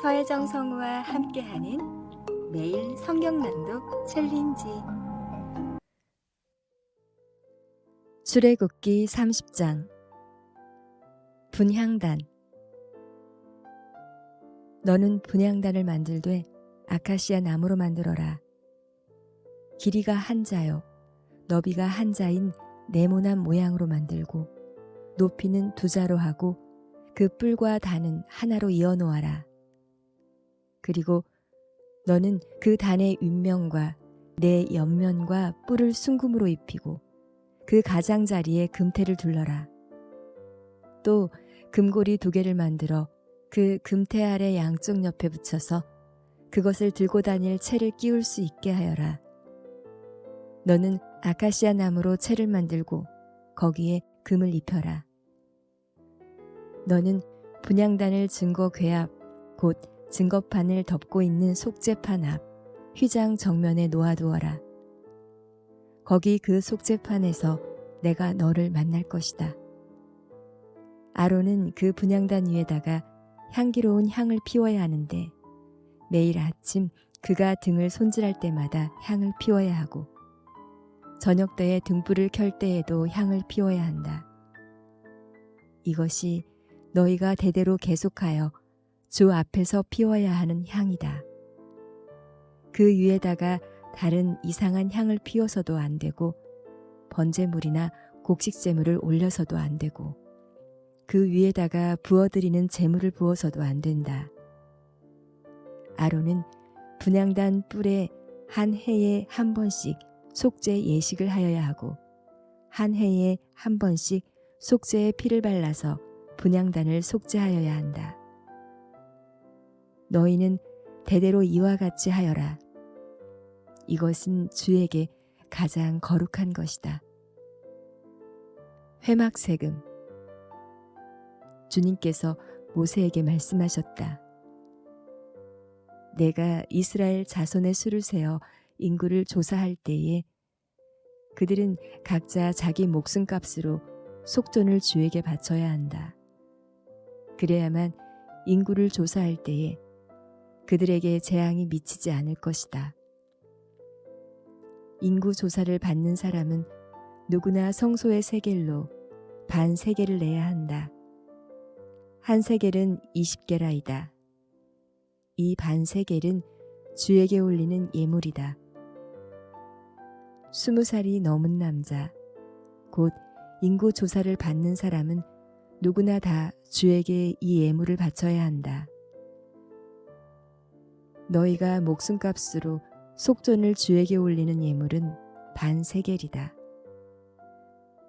서혜정 성우와 함께하는 매일 성경 낭독 챌린지. 출애굽기 30장. 분향단. 너는 분향단을 만들되 아카시아 나무로 만들어라. 길이가 한 자요 너비가 한 자인 네모난 모양으로 만들고 높이는 두 자로 하고 그 뿔과 단은 하나로 이어 놓아라. 그리고 너는 그 단의 윗면과 네 옆면과 뿔을 순금으로 입히고 그 가장자리에 금태를 둘러라. 또 금고리 2개를 만들어 그 금태 아래 양쪽 옆에 붙여서 그것을 들고 다닐 채를 끼울 수 있게 하여라. 너는 아카시아 나무로 채를 만들고 거기에 금을 입혀라. 너는 분향단을 증거 궤앞 곧 증거판을 덮고 있는 속죄판 앞 휘장 정면에 놓아두어라. 거기 그 속죄판에서 내가 너를 만날 것이다. 아론은 그 분향단 위에다가 향기로운 향을 피워야 하는데 매일 아침 그가 등을 손질할 때마다 향을 피워야 하고 저녁 때에 등불을 켤 때에도 향을 피워야 한다. 이것이 너희가 대대로 계속하여 주 앞에서 피워야 하는 향이다. 그 위에다가 다른 이상한 향을 피워서도 안 되고 번제물이나 곡식제물을 올려서도 안 되고 그 위에다가 부어드리는 제물을 부어서도 안 된다. 아론은 분향단 뿔에 한 해에 한 번씩 속죄 예식을 하여야 하고 한 해에 한 번씩 속죄의 피를 발라서 분향단을 속죄하여야 한다. 너희는 대대로 이와 같이 하여라. 이것은 주에게 가장 거룩한 것이다. 회막세금. 주님께서 모세에게 말씀하셨다. 내가 이스라엘 자손의 수를 세어 인구를 조사할 때에 그들은 각자 자기 목숨값으로 속전을 주에게 바쳐야 한다. 그래야만 인구를 조사할 때에 그들에게 재앙이 미치지 않을 것이다. 인구 조사를 받는 사람은 누구나 성소의 세겔로 반 세겔을 내야 한다. 한 세겔은 20게라이다. 이 반 세겔은 주에게 올리는 예물이다. 20살이 넘은 남자, 곧 인구 조사를 받는 사람은 누구나 다 주에게 이 예물을 바쳐야 한다. 너희가 목숨값으로 속전을 주에게 올리는 예물은 반 세겔이다.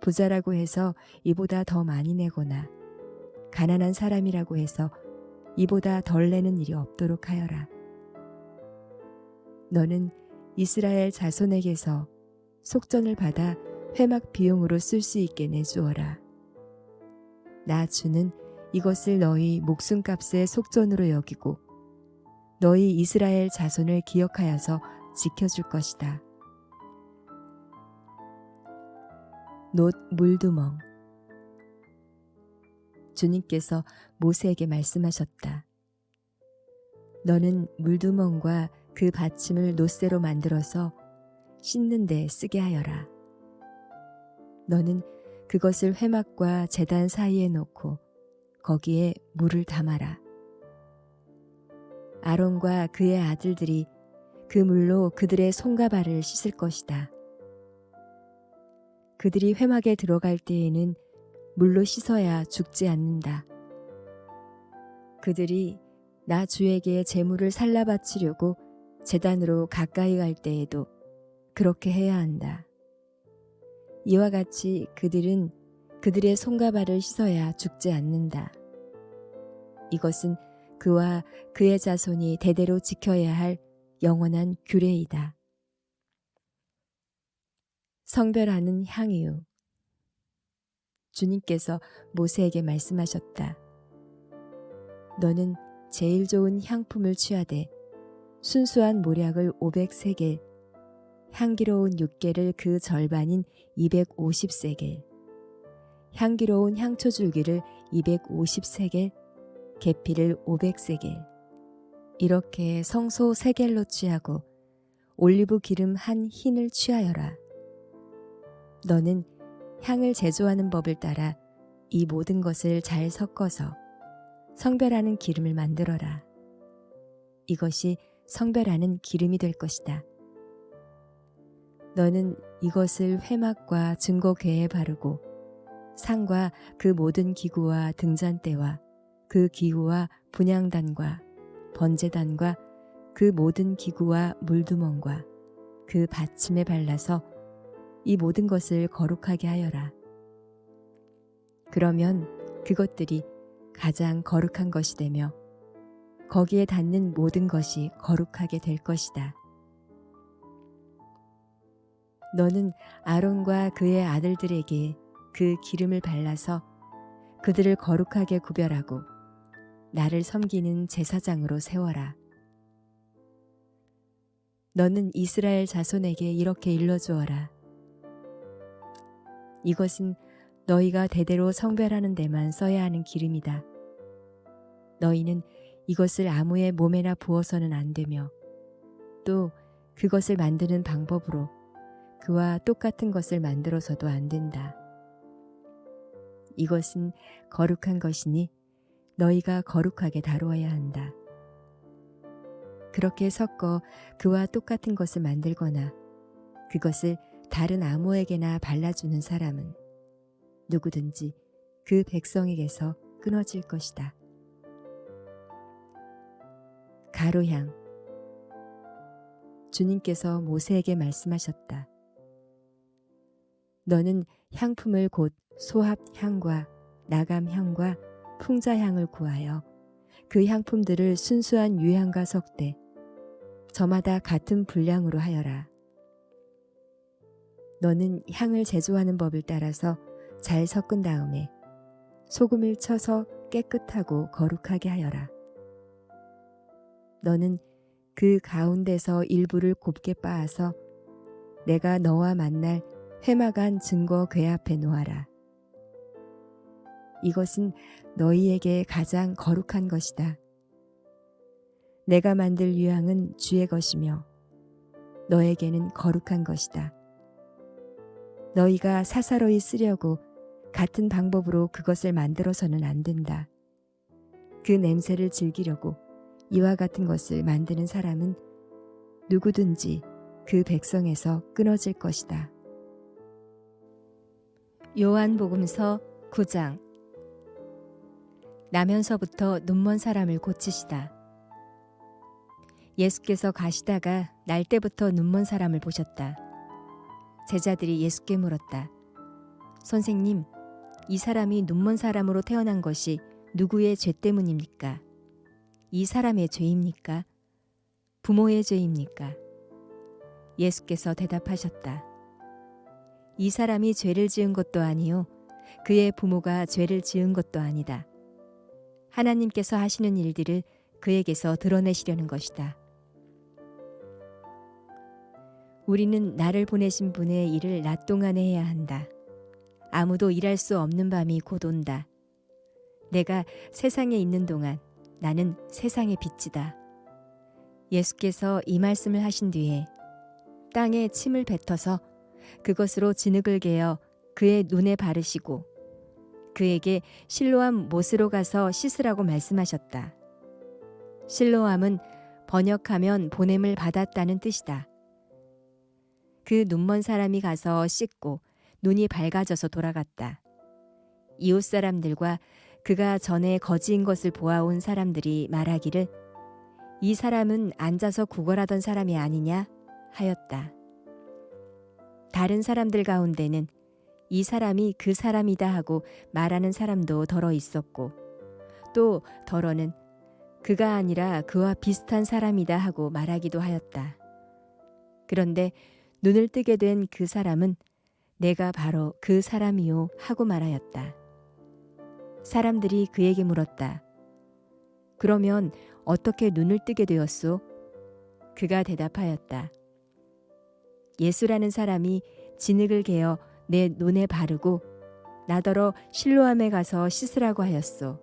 부자라고 해서 이보다 더 많이 내거나 가난한 사람이라고 해서 이보다 덜 내는 일이 없도록 하여라. 너는 이스라엘 자손에게서 속전을 받아 회막 비용으로 쓸 수 있게 내주어라. 나 주는 이것을 너희 목숨값의 속전으로 여기고 너희 이스라엘 자손을 기억하여서 지켜줄 것이다. 놋 물두멍. 주님께서 모세에게 말씀하셨다. 너는 물두멍과 그 받침을 놋새로 만들어서 씻는 데 쓰게 하여라. 너는 그것을 회막과 제단 사이에 놓고 거기에 물을 담아라. 아론과 그의 아들들이 그 물로 그들의 손과 발을 씻을 것이다. 그들이 회막에 들어갈 때에는 물로 씻어야 죽지 않는다. 그들이 나 주에게 제물을 살라 바치려고 제단으로 가까이 갈 때에도 그렇게 해야 한다. 이와 같이 그들은 그들의 손과 발을 씻어야 죽지 않는다. 이것은 그와 그의 자손이 대대로 지켜야 할 영원한 규례이다. 성별하는 향유. 주님께서 모세에게 말씀하셨다. 너는 제일 좋은 향품을 취하되 순수한 모략을 500세겔, 향기로운 6개를 그 절반인 250세겔, 향기로운 향초줄기를 250세겔, 계피를 500세겔, 이렇게 성소 3겔로 취하고 올리브 기름 한 흰을 취하여라. 너는 향을 제조하는 법을 따라 이 모든 것을 잘 섞어서 성별하는 기름을 만들어라. 이것이 성별하는 기름이 될 것이다. 너는 이것을 회막과 증거궤에 바르고 상과 그 모든 기구와 등잔대와 그 기구와 분향단과 번제단과 그 모든 기구와 물두멍과 그 받침에 발라서 이 모든 것을 거룩하게 하여라. 그러면 그것들이 가장 거룩한 것이 되며 거기에 닿는 모든 것이 거룩하게 될 것이다. 너는 아론과 그의 아들들에게 그 기름을 발라서 그들을 거룩하게 구별하고 나를 섬기는 제사장으로 세워라. 너는 이스라엘 자손에게 이렇게 일러주어라. 이것은 너희가 대대로 성별하는 데만 써야 하는 기름이다. 너희는 이것을 아무의 몸에나 부어서는 안 되며 또 그것을 만드는 방법으로 그와 똑같은 것을 만들어서도 안 된다. 이것은 거룩한 것이니 너희가 거룩하게 다루어야 한다. 그렇게 섞어 그와 똑같은 것을 만들거나 그것을 다른 아무에게나 발라주는 사람은 누구든지 그 백성에게서 끊어질 것이다. 가로향. 주님께서 모세에게 말씀하셨다. 너는 향품을 곧 소합향과 나감향과 풍자향을 구하여 그 향품들을 순수한 유향과 섞되 저마다 같은 분량으로 하여라. 너는 향을 제조하는 법을 따라서 잘 섞은 다음에 소금을 쳐서 깨끗하고 거룩하게 하여라. 너는 그 가운데서 일부를 곱게 빻아서 내가 너와 만날 회막안 증거 궤 앞에 놓아라. 이것은 너희에게 가장 거룩한 것이다. 내가 만들 유향은 주의 것이며 너에게는 거룩한 것이다. 너희가 사사로이 쓰려고 같은 방법으로 그것을 만들어서는 안 된다. 그 냄새를 즐기려고 이와 같은 것을 만드는 사람은 누구든지 그 백성에서 끊어질 것이다. 요한복음서 9장. 나면서부터 눈먼 사람을 고치시다. 예수께서 가시다가 날 때부터 눈먼 사람을 보셨다. 제자들이 예수께 물었다. 선생님, 이 사람이 눈먼 사람으로 태어난 것이 누구의 죄 때문입니까? 이 사람의 죄입니까? 부모의 죄입니까? 예수께서 대답하셨다. 이 사람이 죄를 지은 것도 아니요 그의 부모가 죄를 지은 것도 아니다. 하나님께서 하시는 일들을 그에게서 드러내시려는 것이다. 우리는 나를 보내신 분의 일을 낮 동안에 해야 한다. 아무도 일할 수 없는 밤이 곧 온다. 내가 세상에 있는 동안 나는 세상의 빛이다. 예수께서 이 말씀을 하신 뒤에 땅에 침을 뱉어서 그것으로 진흙을 개어 그의 눈에 바르시고 그에게 실로암 못으로 가서 씻으라고 말씀하셨다. 실로암은 번역하면 보냄을 받았다는 뜻이다. 그 눈먼 사람이 가서 씻고 눈이 밝아져서 돌아갔다. 이웃 사람들과 그가 전에 거지인 것을 보아온 사람들이 말하기를 이 사람은 앉아서 구걸하던 사람이 아니냐 하였다. 다른 사람들 가운데는 이 사람이 그 사람이다 하고 말하는 사람도 더러 있었고 또 더러는 그가 아니라 그와 비슷한 사람이다 하고 말하기도 하였다. 그런데 눈을 뜨게 된 그 사람은 내가 바로 그 사람이요 하고 말하였다. 사람들이 그에게 물었다. 그러면 어떻게 눈을 뜨게 되었소? 그가 대답하였다. 예수라는 사람이 진흙을 개어 내 눈에 바르고 나더러 실로암에 가서 씻으라고 하였소.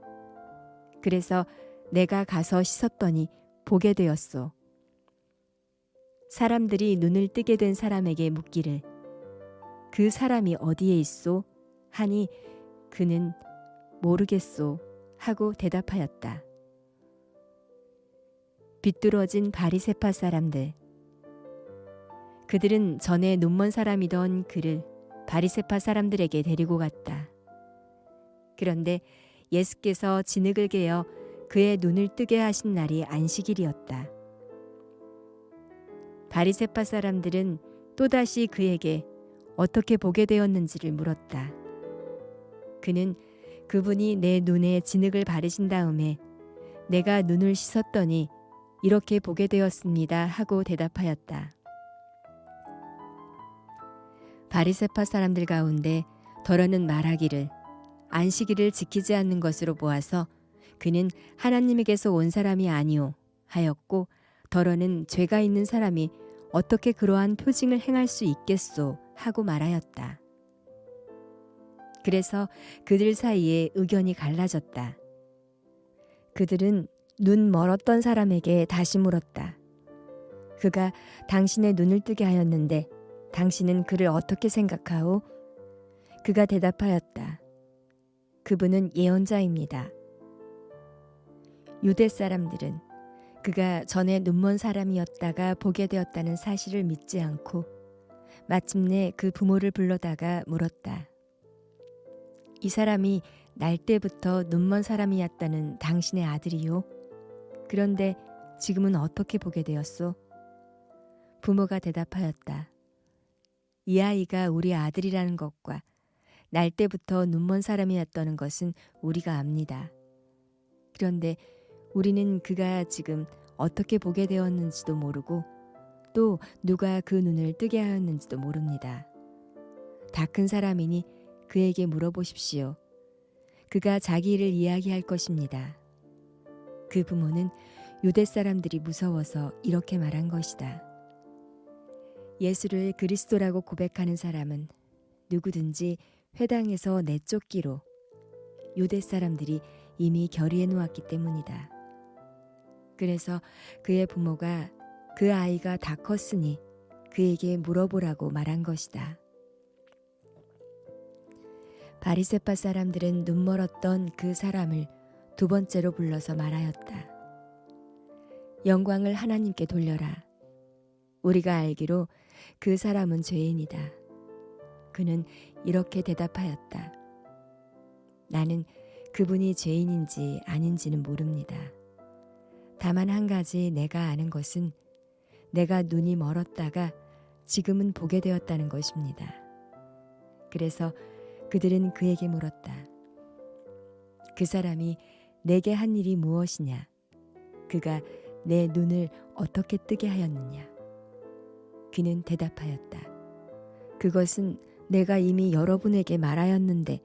그래서 내가 가서 씻었더니 보게 되었소. 사람들이 눈을 뜨게 된 사람에게 묻기를 그 사람이 어디에 있소? 하니 그는 모르겠소 하고 대답하였다. 비뚤어진 바리새파 사람들. 그들은 전에 눈먼 사람이던 그를 바리새파 사람들에게 데리고 갔다. 그런데 예수께서 진흙을 개어 그의 눈을 뜨게 하신 날이 안식일이었다. 바리새파 사람들은 또다시 그에게 어떻게 보게 되었는지를 물었다. 그는 그분이 내 눈에 진흙을 바르신 다음에 내가 눈을 씻었더니 이렇게 보게 되었습니다 하고 대답하였다. 바리새파 사람들 가운데 더러는 말하기를 안식일을 지키지 않는 것으로 보아서 그는 하나님에게서 온 사람이 아니오 하였고 더러는 죄가 있는 사람이 어떻게 그러한 표징을 행할 수 있겠소 하고 말하였다. 그래서 그들 사이에 의견이 갈라졌다. 그들은 눈 멀었던 사람에게 다시 물었다. 그가 당신의 눈을 뜨게 하였는데 당신은 그를 어떻게 생각하오? 그가 대답하였다. 그분은 예언자입니다. 유대 사람들은 그가 전에 눈먼 사람이었다가 보게 되었다는 사실을 믿지 않고 마침내 그 부모를 불러다가 물었다. 이 사람이 날 때부터 눈먼 사람이었다는 당신의 아들이요? 그런데 지금은 어떻게 보게 되었소? 부모가 대답하였다. 이 아이가 우리 아들이라는 것과 날 때부터 눈먼 사람이었다는 것은 우리가 압니다. 그런데 우리는 그가 지금 어떻게 보게 되었는지도 모르고 또 누가 그 눈을 뜨게 하였는지도 모릅니다. 다 큰 사람이니 그에게 물어보십시오. 그가 자기 일을 이야기할 것입니다. 그 부모는 유대 사람들이 무서워서 이렇게 말한 것이다. 예수를 그리스도라고 고백하는 사람은 누구든지 회당에서 내쫓기로 유대 사람들이 이미 결의해 놓았기 때문이다. 그래서 그의 부모가 그 아이가 다 컸으니 그에게 물어보라고 말한 것이다. 바리새파 사람들은 눈멀었던 그 사람을 두 번째로 불러서 말하였다. 영광을 하나님께 돌려라. 우리가 알기로 그 사람은 죄인이다. 그는 이렇게 대답하였다. 나는 그분이 죄인인지 아닌지는 모릅니다. 다만 한 가지 내가 아는 것은 내가 눈이 멀었다가 지금은 보게 되었다는 것입니다. 그래서 그들은 그에게 물었다. 그 사람이 내게 한 일이 무엇이냐? 그가 내 눈을 어떻게 뜨게 하였느냐? 그는 대답하였다. 그것은 내가 이미 여러분에게 말하였는데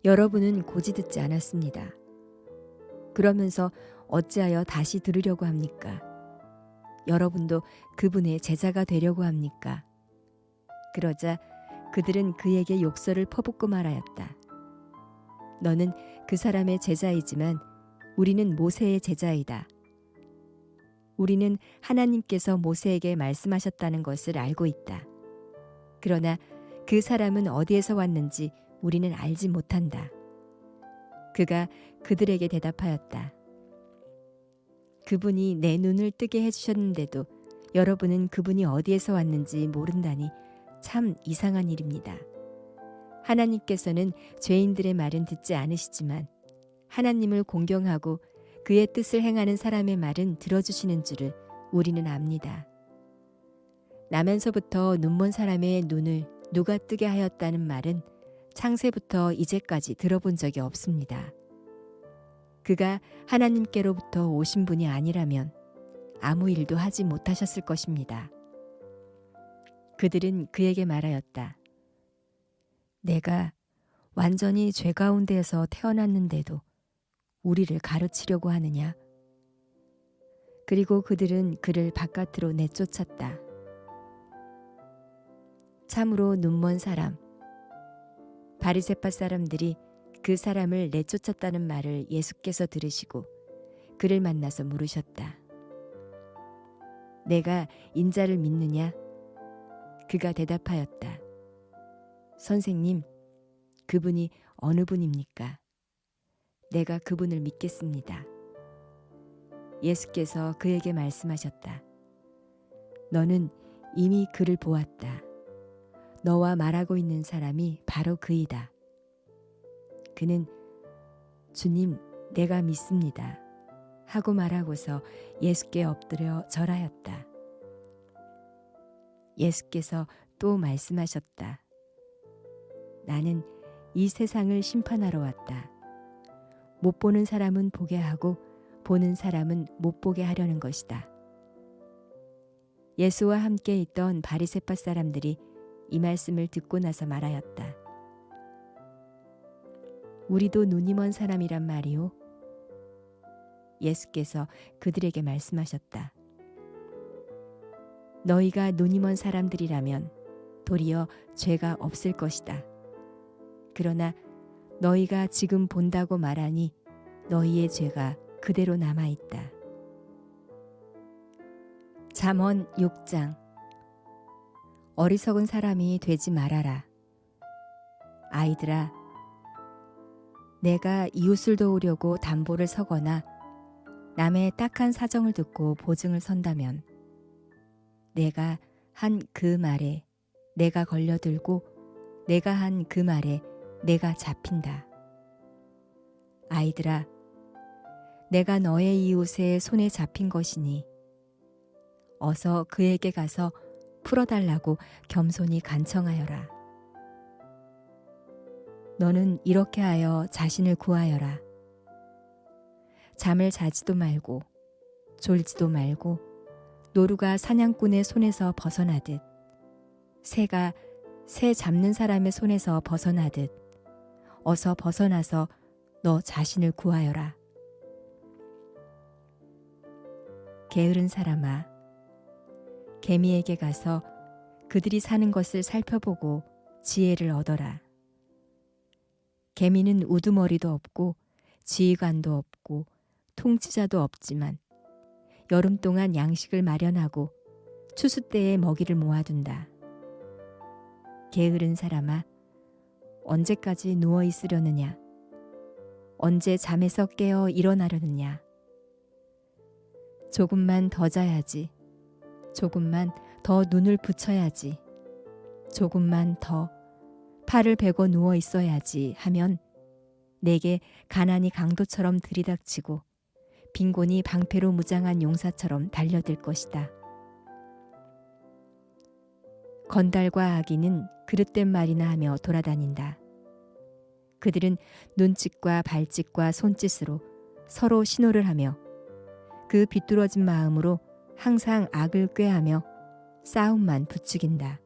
여러분은 고지 듣지 않았습니다. 그러면서 어찌하여 다시 들으려고 합니까? 여러분도 그분의 제자가 되려고 합니까? 그러자 그들은 그에게 욕설을 퍼붓고 말하였다. 너는 그 사람의 제자이지만 우리는 모세의 제자이다. 우리는 하나님께서 모세에게 말씀하셨다는 것을 알고 있다. 그러나 그 사람은 어디에서 왔는지 우리는 알지 못한다. 그가 그들에게 대답하였다. 그분이 내 눈을 뜨게 해주셨는데도 여러분은 그분이 어디에서 왔는지 모른다니 참 이상한 일입니다. 하나님께서는 죄인들의 말은 듣지 않으시지만 하나님을 공경하고 그의 뜻을 행하는 사람의 말은 들어주시는 줄을 우리는 압니다. 나면서부터 눈먼 사람의 눈을 누가 뜨게 하였다는 말은 창세부터 이제까지 들어본 적이 없습니다. 그가 하나님께로부터 오신 분이 아니라면 아무 일도 하지 못하셨을 것입니다. 그들은 그에게 말하였다. 내가 완전히 죄 가운데에서 태어났는데도 우리를 가르치려고 하느냐? 그리고 그들은 그를 바깥으로 내쫓았다. 참으로 눈먼 사람, 바리새파 사람들이 그 사람을 내쫓았다는 말을 예수께서 들으시고 그를 만나서 물으셨다. 내가 인자를 믿느냐? 그가 대답하였다. 선생님, 그분이 어느 분입니까? 내가 그분을 믿겠습니다. 예수께서 그에게 말씀하셨다. 너는 이미 그를 보았다. 너와 말하고 있는 사람이 바로 그이다. 그는 주님, 내가 믿습니다. 하고 말하고서 예수께 엎드려 절하였다. 예수께서 또 말씀하셨다. 나는 이 세상을 심판하러 왔다. 못 보는 사람은 보게 하고 보는 사람은 못 보게 하려는 것이다. 예수와 함께 있던 바리새파 사람들이 이 말씀을 듣고 나서 말하였다. 우리도 눈이 먼 사람이란 말이오. 예수께서 그들에게 말씀하셨다. 너희가 눈이 먼 사람들이라면 도리어 죄가 없을 것이다. 그러나 너희가 지금 본다고 말하니 너희의 죄가 그대로 남아있다. 잠언 6장. 어리석은 사람이 되지 말아라. 아이들아, 내가 이웃을 도우려고 담보를 서거나 남의 딱한 사정을 듣고 보증을 선다면 내가 한 그 말에 내가 걸려들고 내가 한 그 말에 내가 잡힌다. 아이들아, 내가 너의 이웃의 손에 잡힌 것이니 어서 그에게 가서 풀어달라고 겸손히 간청하여라. 너는 이렇게 하여 자신을 구하여라. 잠을 자지도 말고 졸지도 말고 노루가 사냥꾼의 손에서 벗어나듯 새가 새 잡는 사람의 손에서 벗어나듯 어서 벗어나서 너 자신을 구하여라. 게으른 사람아, 개미에게 가서 그들이 사는 것을 살펴보고 지혜를 얻어라. 개미는 우두머리도 없고 지휘관도 없고 통치자도 없지만 여름 동안 양식을 마련하고 추수 때에 먹이를 모아둔다. 게으른 사람아, 언제까지 누워 있으려느냐? 언제 잠에서 깨어 일어나려느냐? 조금만 더 자야지. 조금만 더 눈을 붙여야지. 조금만 더 팔을 베고 누워 있어야지 하면 내게 가난이 강도처럼 들이닥치고 빈곤이 방패로 무장한 용사처럼 달려들 것이다. 건달과 아기는 그릇된 말이나 하며 돌아다닌다. 그들은 눈짓과 발짓과 손짓으로 서로 신호를 하며 그 비뚤어진 마음으로 항상 악을 꾀하며 싸움만 부추긴다.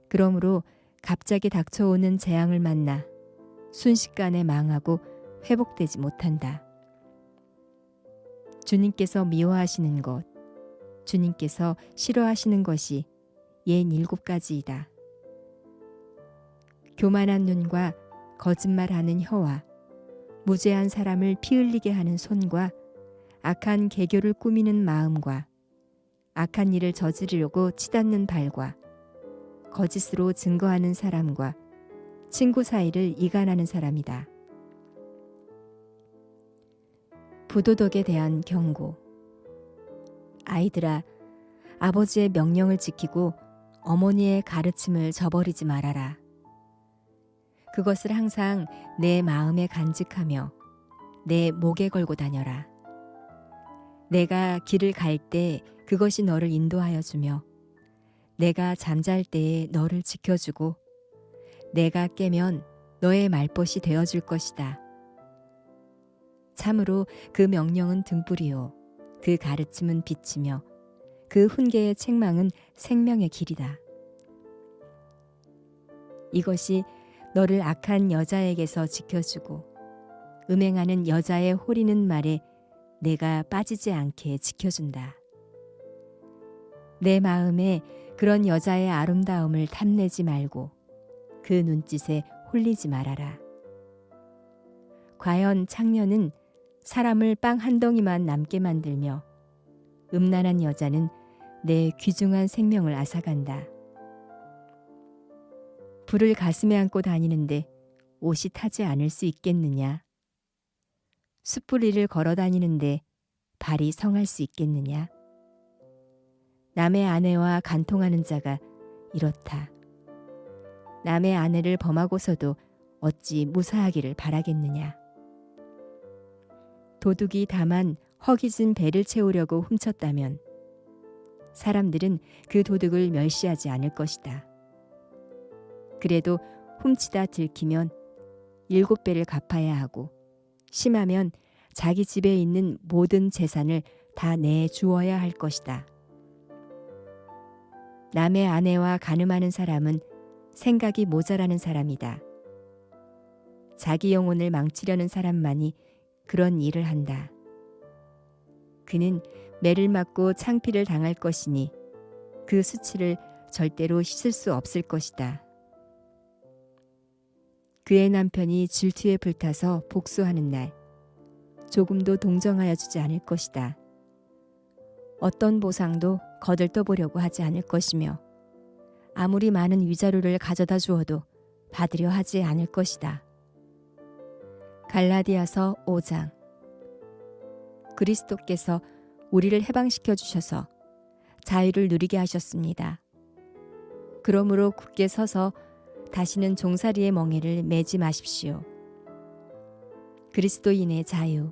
그러므로 갑자기 닥쳐오는 재앙을 만나 순식간에 망하고 회복되지 못한다. 주님께서 미워하시는 것, 주님께서 싫어하시는 것이 옌 7가지이다. 교만한 눈과 거짓말하는 혀와 무죄한 사람을 피 흘리게 하는 손과 악한 계교를 꾸미는 마음과 악한 일을 저지르려고 치닫는 발과 거짓으로 증거하는 사람과 친구 사이를 이간하는 사람이다. 부도덕에 대한 경고. 아이들아, 아버지의 명령을 지키고 어머니의 가르침을 저버리지 말아라. 그것을 항상 내 마음에 간직하며 내 목에 걸고 다녀라. 내가 길을 갈 때 그것이 너를 인도하여 주며 내가 잠잘 때에 너를 지켜주고 내가 깨면 너의 말벗이 되어줄 것이다. 참으로 그 명령은 등불이요 그 가르침은 빛이며 그 훈계의 책망은 생명의 길이다. 이것이 너를 악한 여자에게서 지켜주고 음행하는 여자의 호리는 말에 내가 빠지지 않게 지켜준다. 내 마음에 그런 여자의 아름다움을 탐내지 말고 그 눈짓에 홀리지 말아라. 과연 창녀는 사람을 빵 한 덩이만 남게 만들며 음란한 여자는 내 귀중한 생명을 앗아간다. 불을 가슴에 안고 다니는데 옷이 타지 않을 수 있겠느냐? 숯불 위를 걸어 다니는데 발이 성할 수 있겠느냐? 남의 아내와 간통하는 자가 이렇다. 남의 아내를 범하고서도 어찌 무사하기를 바라겠느냐? 도둑이 다만 허기진 배를 채우려고 훔쳤다면 사람들은 그 도둑을 멸시하지 않을 것이다. 그래도 훔치다 들키면 7배를 갚아야 하고 심하면 자기 집에 있는 모든 재산을 다 내주어야 할 것이다. 남의 아내와 간음하는 사람은 생각이 모자라는 사람이다. 자기 영혼을 망치려는 사람만이 그런 일을 한다. 그는 매를 맞고 창피를 당할 것이니 그 수치를 절대로 씻을 수 없을 것이다. 그의 남편이 질투에 불타서 복수하는 날 조금도 동정하여 주지 않을 것이다. 어떤 보상도 거들떠보려고 하지 않을 것이며 아무리 많은 위자료를 가져다 주어도 받으려 하지 않을 것이다. 갈라디아서 5장. 그리스도께서 우리를 해방시켜 주셔서 자유를 누리게 하셨습니다. 그러므로 굳게 서서 다시는 종살이의 멍에를 매지 마십시오. 그리스도인의 자유.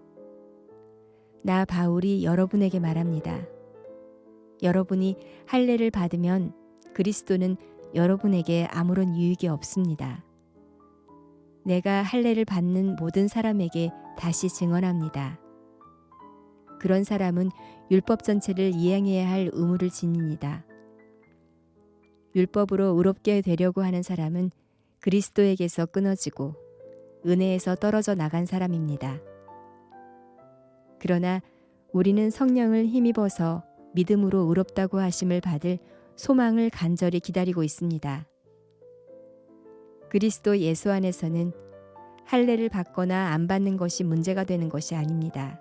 나 바울이 여러분에게 말합니다. 여러분이 할례를 받으면 그리스도는 여러분에게 아무런 유익이 없습니다. 내가 할례를 받는 모든 사람에게 다시 증언합니다. 그런 사람은 율법 전체를 이행해야 할 의무를 지닙니다. 율법으로 의롭게 되려고 하는 사람은 그리스도에게서 끊어지고 은혜에서 떨어져 나간 사람입니다. 그러나 우리는 성령을 힘입어서 믿음으로 의롭다고 하심을 받을 소망을 간절히 기다리고 있습니다. 그리스도 예수 안에서는 할례를 받거나 안 받는 것이 문제가 되는 것이 아닙니다.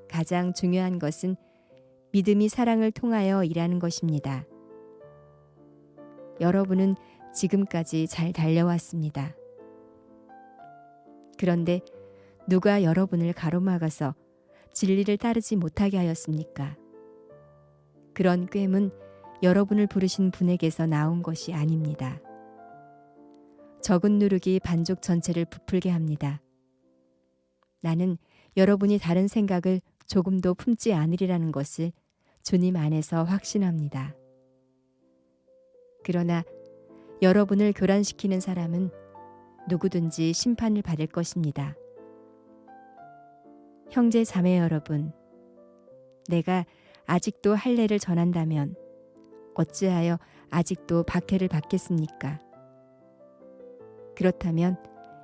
가장 중요한 것은 믿음이 사랑을 통하여 일하는 것입니다. 여러분은 지금까지 잘 달려왔습니다. 그런데 누가 여러분을 가로막아서 진리를 따르지 못하게 하였습니까? 그런 꾀문 여러분을 부르신 분에게서 나온 것이 아닙니다. 적은 누룩이 반죽 전체를 부풀게 합니다. 나는 여러분이 다른 생각을 조금도 품지 않으리라는 것을 주님 안에서 확신합니다. 그러나 여러분을 교란시키는 사람은 누구든지 심판을 받을 것입니다. 형제 자매 여러분, 내가 아직도 할례를 전한다면 어찌하여 아직도 박해를 받겠습니까? 그렇다면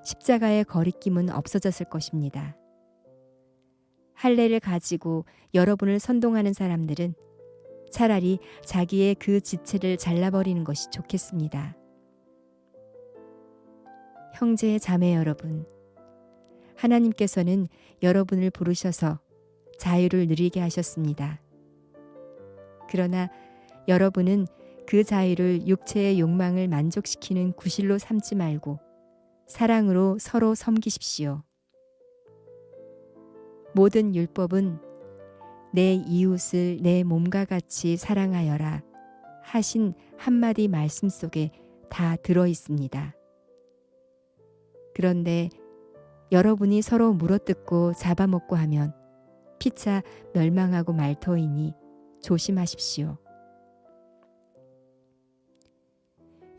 십자가의 거리낌은 없어졌을 것입니다. 할례를 가지고 여러분을 선동하는 사람들은 차라리 자기의 그 지체를 잘라버리는 것이 좋겠습니다. 형제 자매 여러분, 하나님께서는 여러분을 부르셔서 자유를 누리게 하셨습니다. 그러나 여러분은 그 자유를 육체의 욕망을 만족시키는 구실로 삼지 말고 사랑으로 서로 섬기십시오. 모든 율법은 내 이웃을 내 몸과 같이 사랑하여라 하신 한마디 말씀 속에 다 들어 있습니다. 그런데 여러분이 서로 물어뜯고 잡아먹고 하면 피차 멸망하고 말 터이니 조심하십시오.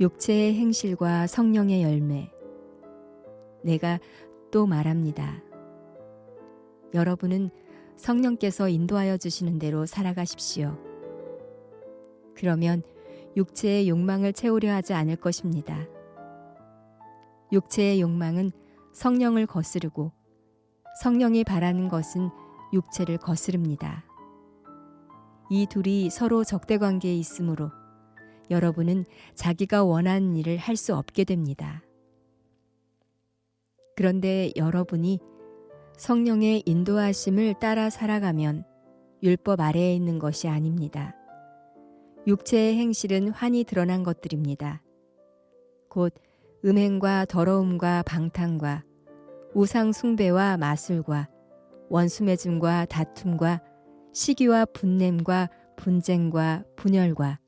육체의 행실과 성령의 열매. 내가 또 말합니다. 여러분은 성령께서 인도하여 주시는 대로 살아가십시오. 그러면 육체의 욕망을 채우려 하지 않을 것입니다. 육체의 욕망은 성령을 거스르고 성령이 바라는 것은 육체를 거스릅니다. 이 둘이 서로 적대 관계에 있으므로 여러분은 자기가 원하는 일을 할 수 없게 됩니다. 그런데 여러분이 성령의 인도하심을 따라 살아가면 율법 아래에 있는 것이 아닙니다. 육체의 행실은 환히 드러난 것들입니다. 곧 음행과 더러움과 방탕과 우상 숭배와 마술과 원수매짐과 다툼과 시기와 분냄과 분쟁과 분열과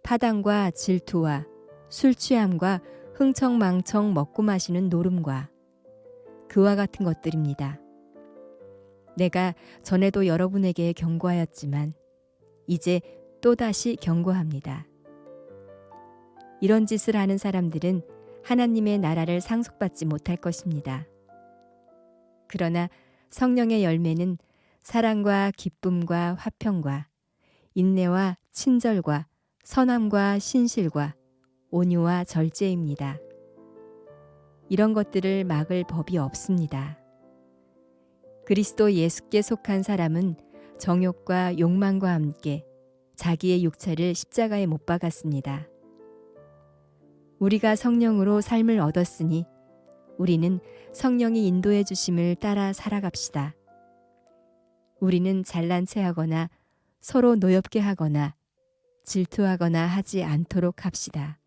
파당과 질투와 술 취함과 흥청망청 먹고 마시는 노름과 그와 같은 것들입니다. 내가 전에도 여러분에게 경고하였지만 이제 또다시 경고합니다. 이런 짓을 하는 사람들은 하나님의 나라를 상속받지 못할 것입니다. 그러나 성령의 열매는 사랑과 기쁨과 화평과 인내와 친절과 선함과 신실과 온유와 절제입니다. 이런 것들을 막을 법이 없습니다. 그리스도 예수께 속한 사람은 정욕과 욕망과 함께 자기의 육체를 십자가에 못 박았습니다. 우리가 성령으로 삶을 얻었으니 우리는 성령이 인도해 주심을 따라 살아갑시다. 우리는 잘난 체하거나 서로 노엽게 하거나 질투하거나 하지 않도록 합시다.